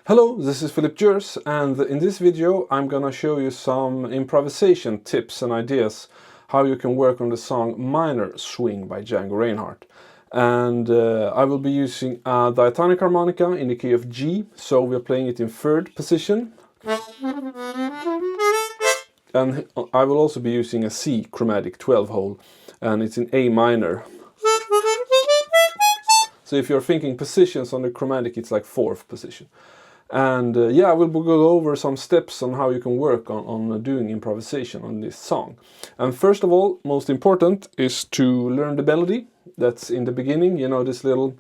Hello, this is Filip Jers, and in this video I'm gonna show you some improvisation tips and ideas how you can work on the song Minor Swing by Django Reinhardt. And I will be using a diatonic harmonica in the key of G, so we're playing it in third position. And I will also be using a C chromatic 12 hole, and it's in A minor. So if you're thinking positions on the chromatic, it's like fourth position. And yeah, we'll go over some steps on how you can work on doing improvisation on this song. And first of all, most important is to learn the melody. That's in the beginning, you know, this little...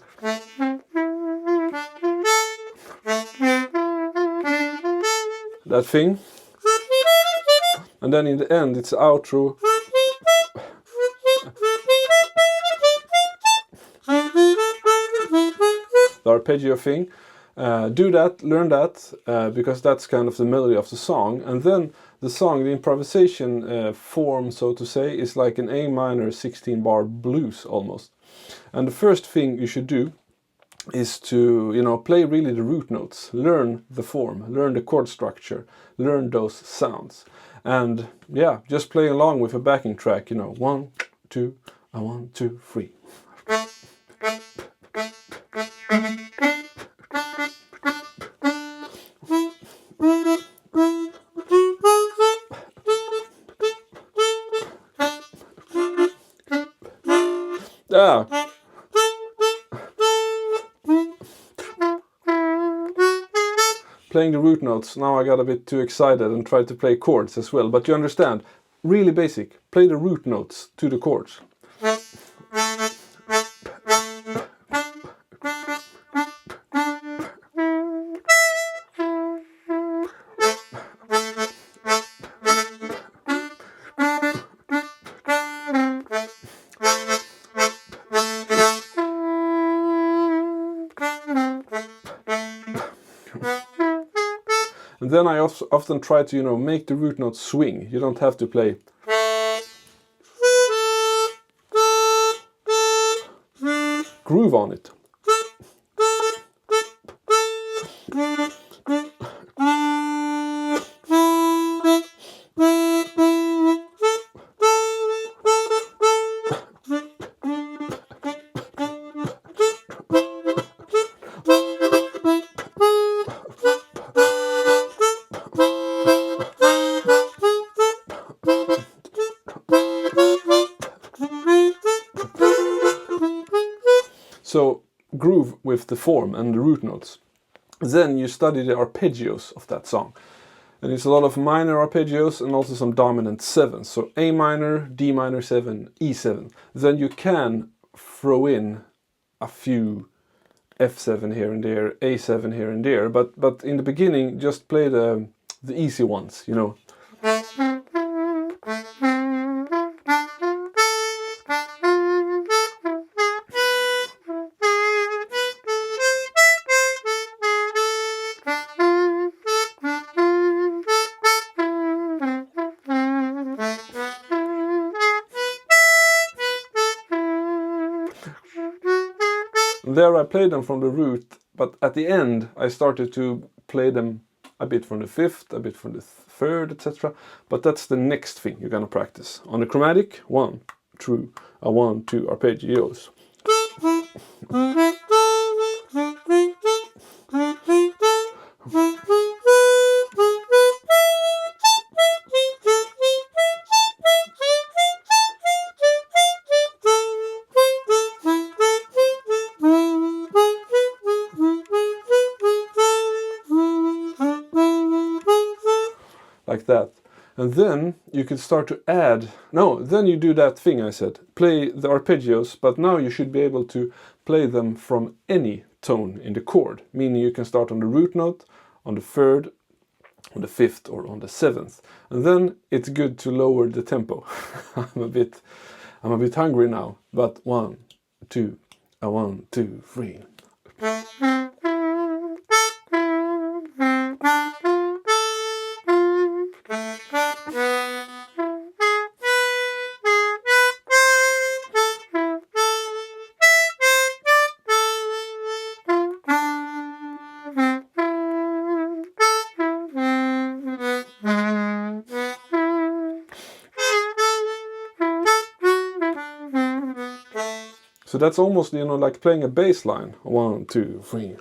that thing. And then in the end, it's the outro. The arpeggio thing. Do that, learn that, because that's kind of the melody of the song. And then the song, the improvisation form, so to say, is like an A minor 16-bar blues almost. And the first thing you should do is to, you know, play really the root notes, learn the form, learn the chord structure, learn those sounds. And yeah, just play along with a backing track, you know, 1, 2, 1, 2, 3. Yeah. Playing the root notes, now I got a bit too excited and tried to play chords as well, but you understand, really basic, play the root notes to the chords. And then I often try to, you know, make the root notes swing. You don't have to play. Groove on it. So groove with the form and the root notes. Then you study the arpeggios of that song. And it's a lot of minor arpeggios and also some dominant sevens. So A minor, D minor 7, E7. Then you can throw in a few F7 here and there, A7 here and there. But in the beginning, just play the easy ones, you know. There I played them from the root, but at the end I started to play them a bit from the fifth, a bit from the third, etc. But that's the next thing you're gonna practice. On the chromatic, 1, 2, 1, 2 arpeggios. Like that. And then you can start to add, then you do that thing I said, play the arpeggios, but now you should be able to play them from any tone in the chord, meaning you can start on the root note, on the third, on the fifth, or on the seventh. And then it's good to lower the tempo. I'm a bit hungry now, but 1, 2, 1, 2, 3. So that's almost, you know, like playing a bass line. 1, 2, 3.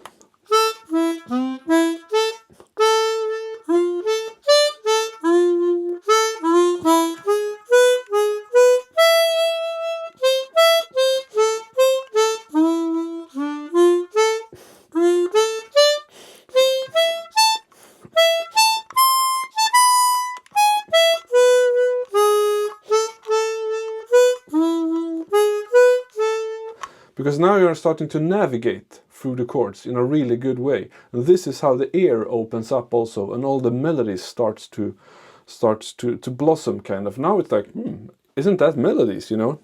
Because now you're starting to navigate through the chords in a really good way. And this is how the ear opens up also, and all the melodies starts to blossom kind of. Now it's like, isn't that melodies, you know?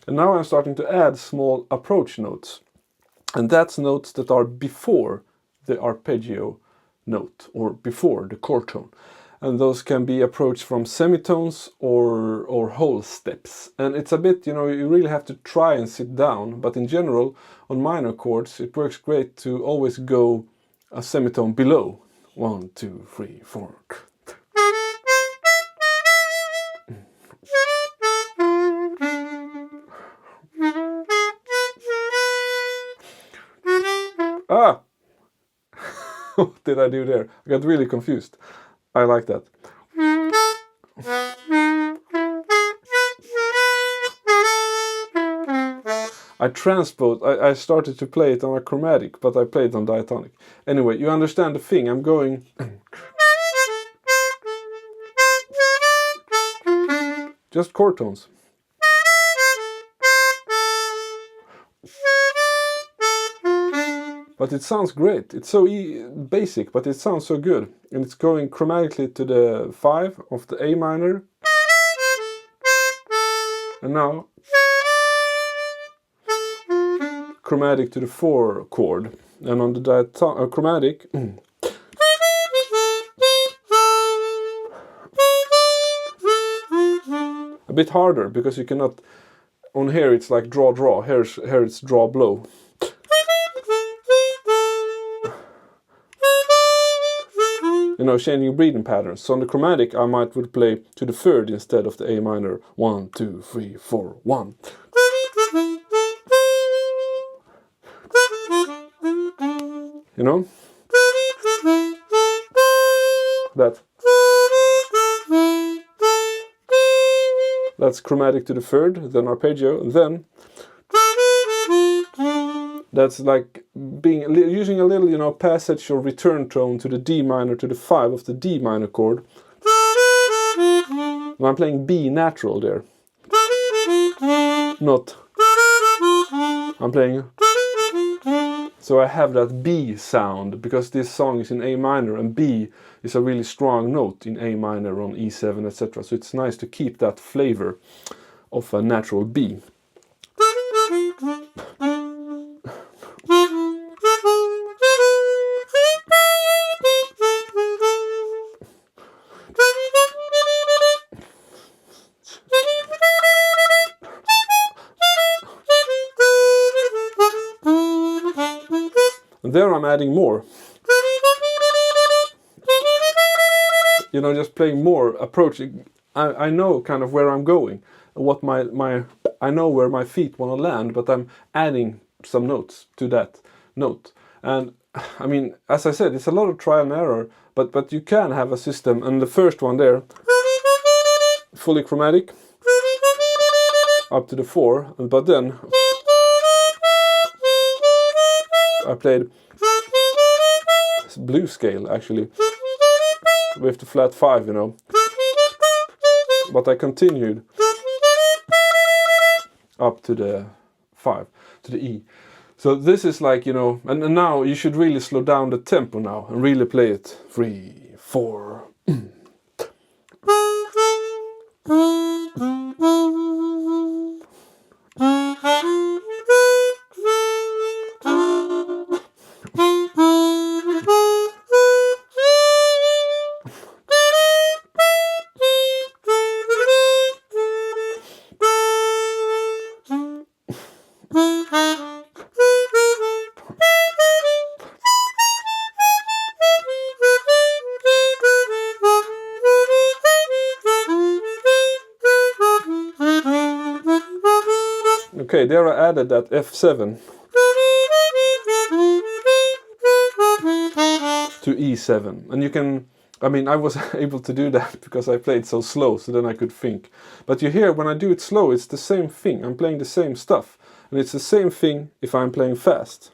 And now I'm starting to add small approach notes. And that's notes that are before the arpeggio note, or before the chord tone. And those can be approached from semitones or whole steps. And it's a bit, you know, you really have to try and sit down. But in general, on minor chords, it works great to always go a semitone below. 1, 2, 3, 4. Ah! What did I do there? I got really confused. I like that. I started to play it on a chromatic, but I played on diatonic. Anyway, you understand the thing. I'm going... just chord tones. But it sounds great. It's so basic, but it sounds so good. And it's going chromatically to the 5 of the A minor. And now chromatic to the 4 chord. And on the chromatic... a bit harder, because you cannot... On here it's like draw, draw. Here it's draw, blow. You know, changing breathing patterns. So on the chromatic, I would play to the 3rd instead of the A minor. 1, 2, 3, 4, 1. You know? That's chromatic to the 3rd, then arpeggio, and then that's like using a little, you know, passage or return tone to the D minor to the 5 of the D minor chord. And I'm playing B natural there. Not. I'm playing. So I have that B sound, because this song is in A minor, and B is a really strong note in A minor on E7, etc. So it's nice to keep that flavor of a natural B. And there I'm adding more. You know, just playing more, approaching. I know kind of where I'm going, what I know where my feet want to land, but I'm adding some notes to that note. And I mean, as I said, it's a lot of trial and error, but you can have a system. And the first one there, fully chromatic, up to the 4, but then I played blues scale actually with the flat 5, you know, but I continued up to the 5, to the E. So this is like, you know, and now you should really slow down the tempo now and really play it 3, 4. Okay, there I added that F7 to E7, and you can, I mean, I was able to do that because I played so slow, so then I could think. But you hear, when I do it slow, it's the same thing. I'm playing the same stuff, and it's the same thing if I'm playing fast.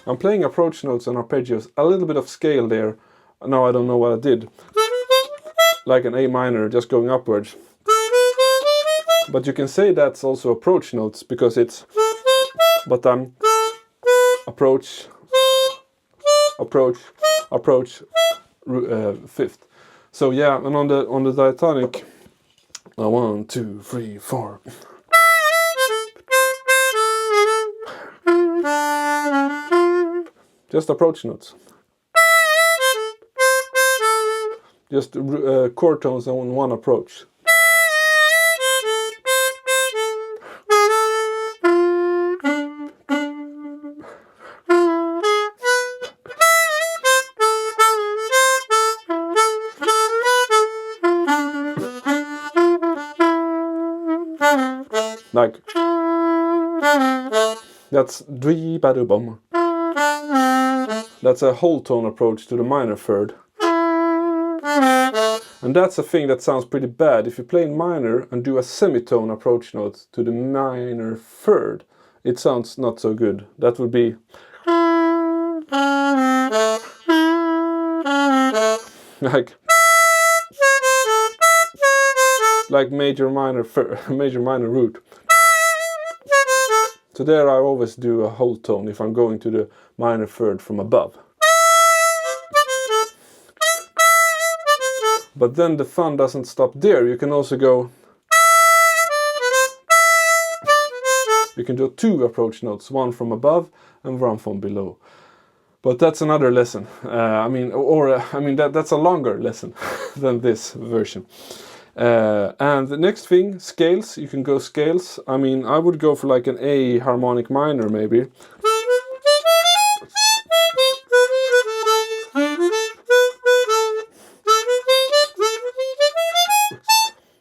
I'm playing approach notes and arpeggios, a little bit of scale there. Now I don't know what I did. Like an A minor, just going upwards. But you can say that's also approach notes, because it's, but I'm approach, approach, approach, fifth. So yeah, and on the diatonic, 1, 2, 3, 4. Just approach notes. Just chord tones on one approach. Like, that's dwi-ba-du-bum. That's a whole tone approach to the minor third. And that's a thing that sounds pretty bad. If you play in minor and do a semitone approach note to the minor third, it sounds not so good. That would be like major minor root. So there I always do a whole tone if I'm going to the minor third from above. But then the fun doesn't stop there. You can also go, you can do 2 approach notes, one from above and one from below. But that's another lesson. That's a longer lesson than this version. And the next thing, scales. You can go scales. I mean, I would go for like an A harmonic minor maybe.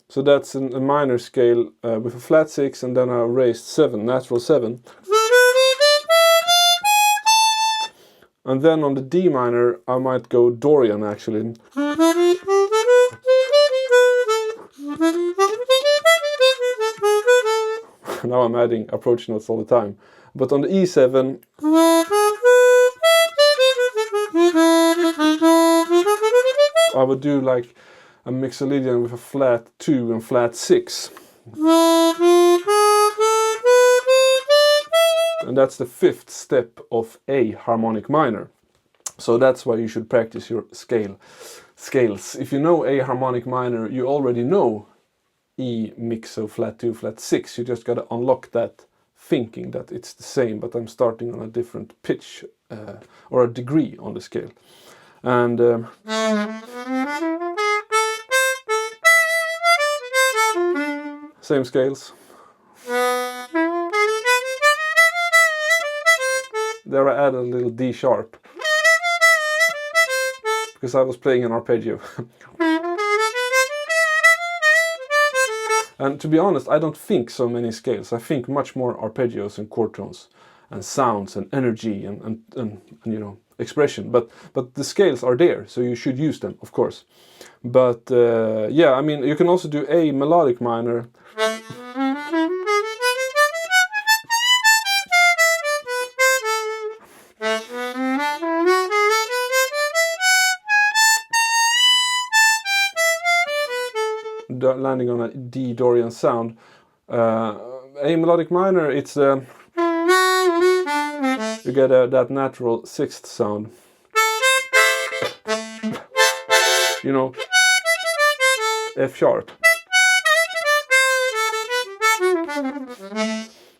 So that's a minor scale with a flat 6 and then a raised 7, natural 7. And then on the D minor I might go Dorian actually. Now I'm adding approach notes all the time. But on the E7 I would do like a mixolydian with a flat 2 and flat 6. And that's the 5th step of A harmonic minor. So that's why you should practice your scales. If you know A harmonic minor, you already know E mixo flat 2, flat 6. You just gotta unlock that thinking that it's the same, but I'm starting on a different pitch or a degree on the scale. And same scales. There I added a little D sharp because I was playing an arpeggio. And to be honest, I don't think so many scales. I think much more arpeggios and chord tones and sounds and energy and you know, expression. But the scales are there, so you should use them, of course. But yeah, I mean, you can also do A melodic minor. Landing on a D Dorian sound. A melodic minor, it's you get that natural 6th sound. You know, F sharp.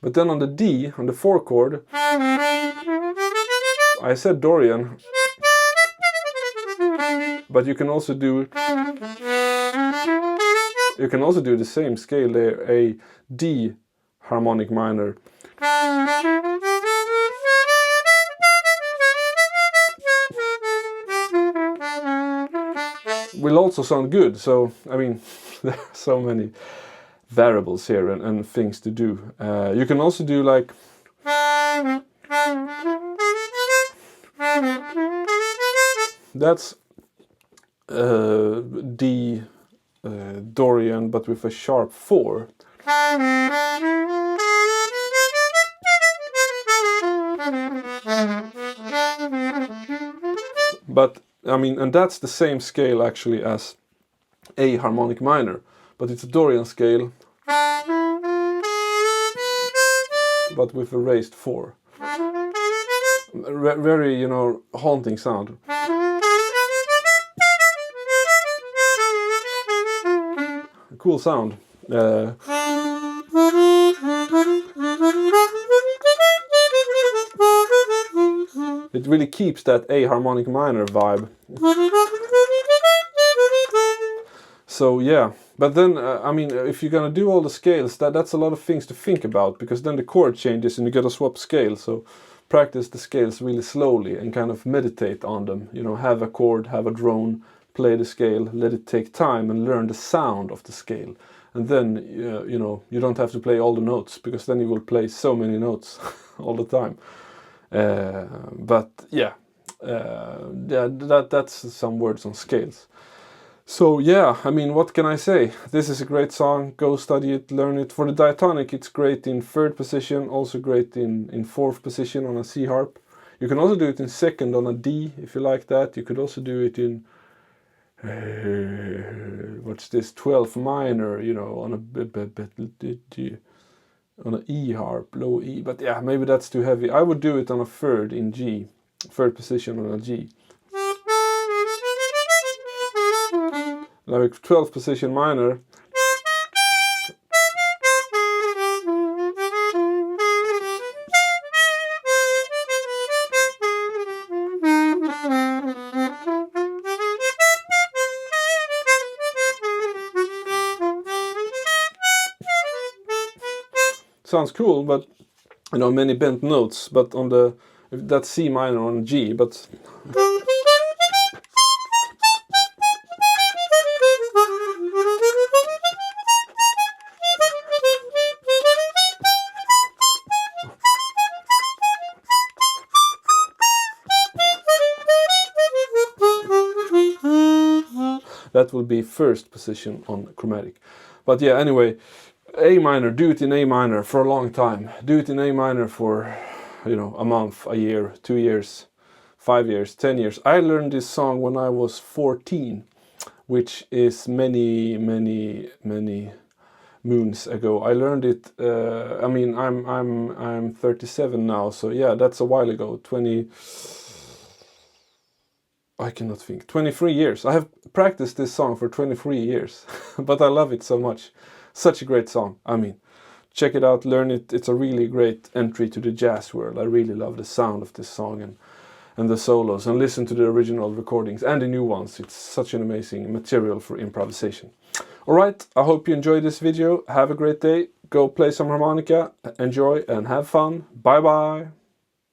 But then on the D, on the 4 chord, I said Dorian, but you can also do the same scale there, a D harmonic minor. Will also sound good. So I mean, there are so many variables here and things to do. You can also do like that's D Dorian, but with a sharp 4. But I mean, and that's the same scale actually as A harmonic minor, but it's a Dorian scale, but with a raised 4. Very, you know, haunting sound. Cool sound. It really keeps that A harmonic minor vibe. So yeah, but then I mean, if you're gonna do all the scales, that's a lot of things to think about, because then the chord changes and you gotta swap scales. So practice the scales really slowly and kind of meditate on them. You know, have a chord, have a drone, play the scale, let it take time and learn the sound of the scale. And then you know, you don't have to play all the notes, because then you will play so many notes all the time. But yeah, that's some words on scales. So yeah, I mean, what can I say? This is a great song. Go study it, learn it. For the diatonic, it's great in 3rd position, also great in 4th position on a C harp. You can also do it in 2nd on a D if you like that. You could also do it in what's this, 12th minor, you know, on an E harp, low E. But yeah, maybe that's too heavy. I would do it on a 3rd in G, 3rd position on a G. Like 12th position minor. Sounds cool, but you know, many bent notes. But on the, that's C minor on G, but that will be 1st position on chromatic. But yeah, anyway, A minor, do it in A minor for a long time. Do it in A minor for, you know, a month, a year, 2 years, 5 years, 10 years. I learned this song when I was 14, which is many moons ago. I learned it. I mean, I'm 37 now, so yeah, that's a while ago. 23 years. I have practiced this song for 23 years, but I love it so much. Such a great song. I mean, check it out, learn it. It's a really great entry to the jazz world. I really love the sound of this song and the solos, and listen to the original recordings and the new ones. It's such an amazing material for improvisation. Alright, I hope you enjoyed this video. Have a great day. Go play some harmonica, enjoy and have fun. Bye bye.